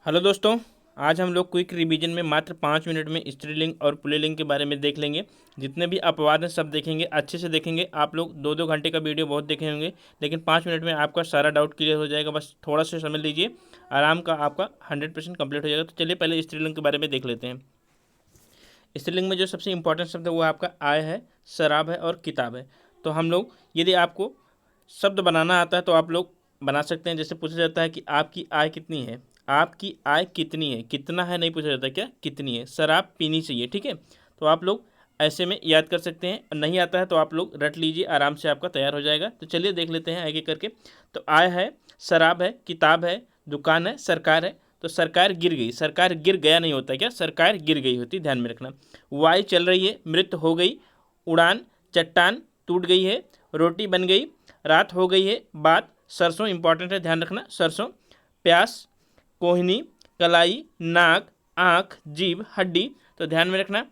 Hello दोस्तों, आज हम लोग क्विक रिवीजन में मात्र 5 मिनट में स्त्रीलिंग और पुल्लिंग के बारे में देख लेंगे। जितने भी अपवाद हैं सब देखेंगे, अच्छे से देखेंगे। आप लोग 2-2 घंटे का वीडियो बहुत देखे होंगे, लेकिन 5 मिनट में आपका सारा डाउट क्लियर हो जाएगा। बस थोड़ा सा समझ लीजिए, आराम का आपका 100% कंप्लीट हो जाएगा। तो चलिए पहले स्त्रीलिंग के बारे में देख लेते हैं। स्त्रीलिंग में जो सबसे इंपॉर्टेंट शब्द है वो आपका आय है, शराब है और किताब है। तो हम लोग, यदि आपको शब्द बनाना आता है तो आप लोग बना सकते हैं। जैसे पूछा जाता है कि आपकी आय कितनी है, आपकी आय कितनी है, कितना है नहीं पूछा जाता, क्या कितनी है। शराब पीनी चाहिए, ठीक है। तो आप लोग ऐसे में याद कर सकते हैं। नहीं आता है तो आप लोग रट लीजिए, आराम से आपका तैयार हो जाएगा। तो चलिए देख लेते हैं आगे करके। तो आय है, शराब है, किताब है, दुकान है, सरकार है। तो सरकार गिर गई, सरकार गिर गया नहीं होता, क्या सरकार गिर गई होती, ध्यान में रखना। वायु चल रही है, मृत हो गई, उड़ान, चट्टान टूट गई है, रोटी बन गई, रात हो गई है, बात, सरसों इंपॉर्टेंट है, ध्यान रखना। सरसों, प्यास, कोहनी, कलाई, नाक, आँख, जीभ, हड्डी। तो ध्यान में रखना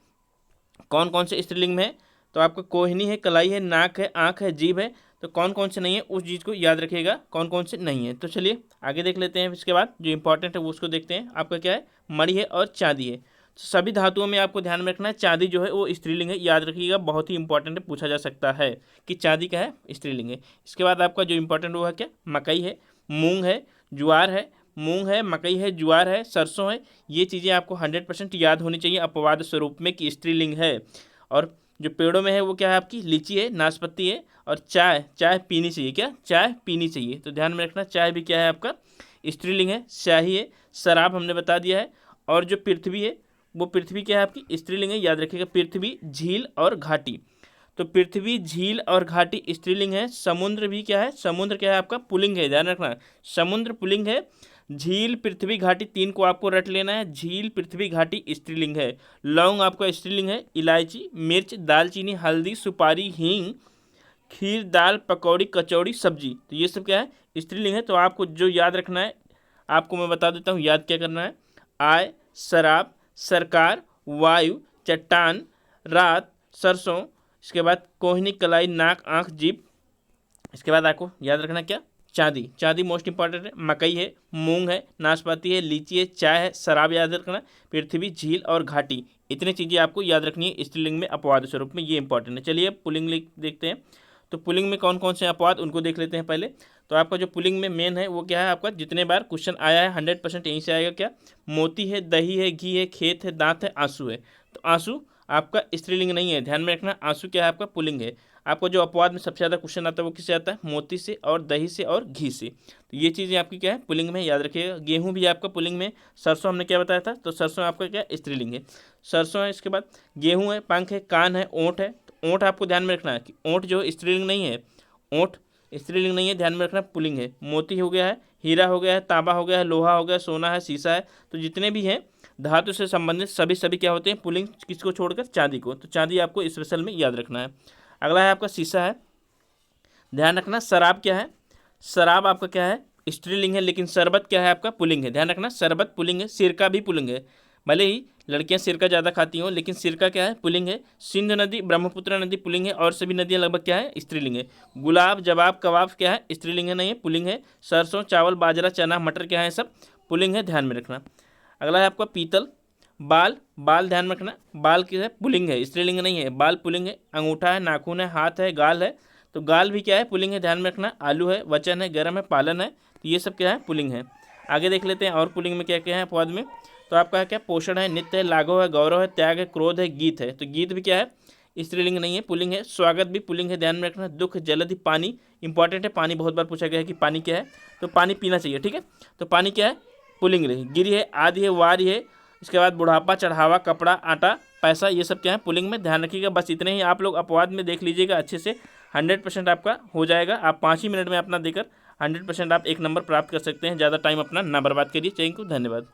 कौन कौन से स्त्रीलिंग में है। तो आपका कोहनी है, कलाई है, नाक है, आँख है, जीभ है। तो कौन कौन से नहीं है उस चीज़ को याद रखिएगा, कौन कौन से नहीं है। तो चलिए आगे देख लेते हैं। इसके बाद जो इंपॉर्टेंट है वो उसको देखते हैं। आपका क्या है, मणि है और चांदी है। तो सभी धातुओं में आपको ध्यान में रखना है, चांदी जो है वो स्त्रीलिंग है, याद रखिएगा, बहुत ही इंपॉर्टेंट है, पूछा जा सकता है कि चांदी का है, स्त्रीलिंग है। इसके बाद आपका जो इंपॉर्टेंट वो है क्या, मकई है, मूंग है, ज्वार है, मूंग है, मकई है, ज्वार है, सरसों है। ये चीज़ें आपको 100% याद होनी चाहिए अपवाद स्वरूप में कि स्त्रीलिंग है। और जो पेड़ों में है वो क्या है, आपकी लीची है, नाशपाती है और चाय, चाय पीनी चाहिए, क्या चाय पीनी चाहिए। तो ध्यान में रखना, चाय भी क्या है आपका स्त्रीलिंग है। स्याही है, शराब हमने बता दिया है। और जो पृथ्वी है वो पृथ्वी क्या है आपकी स्त्रीलिंग है, याद रखिएगा। पृथ्वी, झील और घाटी। तो पृथ्वी, झील और घाटी स्त्रीलिंग है। समुद्र भी क्या है, समुद्र क्या है आपका पुल्लिंग है, ध्यान रखना। समुद्र पुल्लिंग है। झील, पृथ्वी, घाटी, तीन को आपको रट लेना है। झील, पृथ्वी, घाटी स्त्रीलिंग है। लौंग आपका स्त्रीलिंग है। इलायची, मिर्च, दालचीनी, हल्दी, सुपारी, हींग, खीर, दाल, पकौड़ी, कचौड़ी, सब्जी। तो ये सब क्या है, स्त्रीलिंग है। तो आपको जो याद रखना है, आपको मैं बता देता हूँ याद क्या करना है। आय, शराब, सरकार, वायु, चट्टान, रात, सरसों। इसके बाद कोहनी, कलाई, नाक, आँख, जीभ। इसके बाद आपको याद रखना क्या, चांदी, चांदी मोस्ट इंपॉर्टेंट है। मकई है, मूंग है, नाशपाती है, लीची है, चाय है, शराब याद रखना, पृथ्वी, झील और घाटी। इतनी चीज़ें आपको याद रखनी है स्त्रीलिंग में अपवाद स्वरूप में, ये इंपॉर्टेंट है। चलिए पुल्लिंग देखते हैं। तो पुल्लिंग में कौन कौन से अपवाद उनको देख लेते हैं पहले। तो आपका जो पुल्लिंग में मेन है वो क्या है, आपका जितने बार क्वेश्चन आया है 100% यहीं से आएगा। क्या, मोती है, दही है, घी है, खेत है, दांत है, आंसू है। तो आंसू आपका स्त्रीलिंग नहीं है, ध्यान में रखना। आंसू क्या है आपका पुल्लिंग है। आपको जो अपवाद में सबसे ज़्यादा क्वेश्चन आता है वो किससे आता है, मोती से और दही से और घी से। तो ये चीज़ें आपकी क्या है पुल्लिंग में, याद रखिएगा। गेहूं भी आपका पुल्लिंग में। सरसों हमने क्या बताया था, तो सरसों आपका क्या स्त्रीलिंग है, सरसों है। इसके बाद गेहूं है, पंख है, कान है, ओंठ है। तो ओंठ आपको ध्यान में रखना है कि ओंठ जो स्त्रीलिंग नहीं है, ओंठ स्त्रीलिंग नहीं है, ध्यान में रखना, पुल्लिंग है। मोती हो गया है, हीरा हो गया है, तांबा हो गया है, लोहा हो गया है, सोना है, शीशा है। तो जितने भी हैं धातु से संबंधित सभी सभी क्या होते हैं पुल्लिंग, किसको छोड़कर, चांदी को। तो चांदी आपको स्पेशल में याद रखना है। अगला है आपका शीशा है, ध्यान रखना। शराब क्या है, शराब आपका क्या है स्त्रीलिंग है, लेकिन शरबत क्या है आपका पुल्लिंग है, ध्यान रखना। शरबत पुल्लिंग है। सिरका भी पुल्लिंग है, भले ही लड़कियां सिरका ज़्यादा खाती हों, लेकिन सिरका क्या है पुल्लिंग है। सिंधु नदी, ब्रह्मपुत्र नदी पुल्लिंग है, और सभी नदियां लगभग क्या है स्त्रीलिंग है। गुलाब, जवाब, कबाब क्या है स्त्रीलिंग है, नहीं है, पुल्लिंग है। सरसों, चावल, बाजरा, चना, मटर क्या है सब पुल्लिंग है, ध्यान में रखना। अगला है आपका पीतल। बाल, बाल ध्यान में रखना, बाल क्या है पुल्लिंग है, स्त्रीलिंग नहीं है, बाल पुल्लिंग है। अंगूठा है, नाखून है, हाथ है, गाल है। तो गाल भी क्या है पुल्लिंग है, ध्यान में रखना। आलू है, वचन है, गर्म है, पालन है। तो ये सब क्या है पुल्लिंग है। आगे देख लेते हैं और पुल्लिंग में क्या क्या है अपवाद में। तो आपका क्या, पोषण है, नित्य है, लाघव है, गौरव है, त्याग है, क्रोध है, गीत है। तो गीत भी क्या है स्त्रीलिंग नहीं है, पुल्लिंग है। स्वागत भी पुल्लिंग है, ध्यान में रखना। दुख, जलधि, पानी इंपॉर्टेंट है, पानी बहुत बार पूछा गया है कि पानी क्या है, तो पानी पीना चाहिए, ठीक है। तो पानी क्या है पुल्लिंग रही। गिरी है, आदि है, वारी है। इसके बाद बुढ़ापा, चढ़ावा, कपड़ा, आटा, पैसा, ये सब क्या है पुल्लिंग में, ध्यान रखिएगा। बस इतने ही आप लोग अपवाद में देख लीजिएगा अच्छे से, 100% आपका हो जाएगा। आप 5 ही मिनट में अपना देकर 100% आप 1 नंबर प्राप्त कर सकते हैं। ज़्यादा टाइम अपना ना बर्बाद करिए। थैंक यू, धन्यवाद।